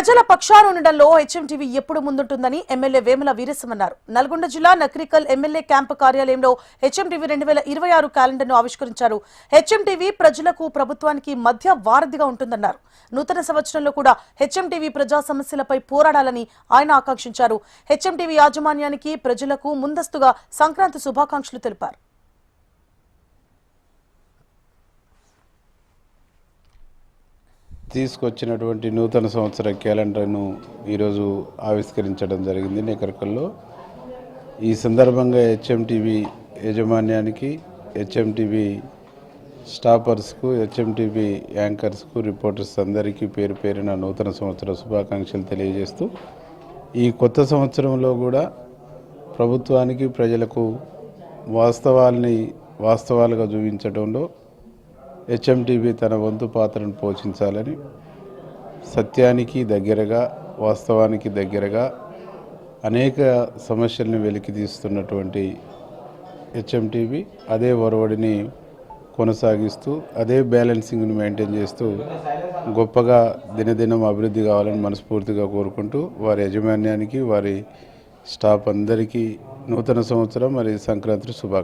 ప్రజల పక్షాన ఉండడంలో హెచ్ఎంటీవీ ఎప్పుడు ముందుంటుందని ఎమ్మెల్యే వేముల వీరేశం అన్నారు. నల్గొండ జిల్లా నకరికల్ ఎమ్మెల్యే క్యాంపు కార్యాలయంలో హెచ్ఎంటీవీ 2026 క్యాలెండర్ను ఆవిష్కరించారు. హెచ్ఎంటీవీ ప్రజలకు ప్రభుత్వానికి మధ్య వారధిగా ఉంటుందన్నారు. నూతన సంవత్సరంలో కూడా హెచ్ఎంటీవీ ప్రజా సమస్యలపై పోరాడాలని ఆయన ఆకాంక్షించారు. హెచ్ఎంటీవీ యాజమాన్యానికి ప్రజలకు ముందస్తుగా సంక్రాంతి శుభాకాంక్షలు తెలిపారు. తీసుకొచ్చినటువంటి నూతన సంవత్సర క్యాలెండర్ను ఈరోజు ఆవిష్కరించడం జరిగింది నేకర్కల్లో. ఈ సందర్భంగా హెచ్ఎంటీవీ యాజమాన్యానికి, హెచ్ఎంటీవీ స్టాఫర్స్కు, హెచ్ఎంటీవీ యాంకర్స్కు, రిపోర్టర్స్ అందరికీ పేరు పేరున నూతన సంవత్సర శుభాకాంక్షలు తెలియజేస్తూ, ఈ కొత్త సంవత్సరంలో కూడా ప్రభుత్వానికి, ప్రజలకు వాస్తవాలుగా చూపించడంలో హెచ్ఎంటీవీ తన వంతు పాత్రను పోషించాలని, సత్యానికి దగ్గరగా, వాస్తవానికి దగ్గరగా అనేక సమస్యలను వెలికితీస్తున్నటువంటి హెచ్ఎంటీవీ అదే ఒరవడిని కొనసాగిస్తూ, అదే బ్యాలెన్సింగ్ను మెయింటైన్ చేస్తూ గొప్పగా దినదినం అభివృద్ధి కావాలని మనస్ఫూర్తిగా కోరుకుంటూ, వారి యాజమాన్యానికి, వారి స్టాఫ్ అందరికీ నూతన సంవత్సరం మరియు సంక్రాంతి శుభాకాంక్షలు.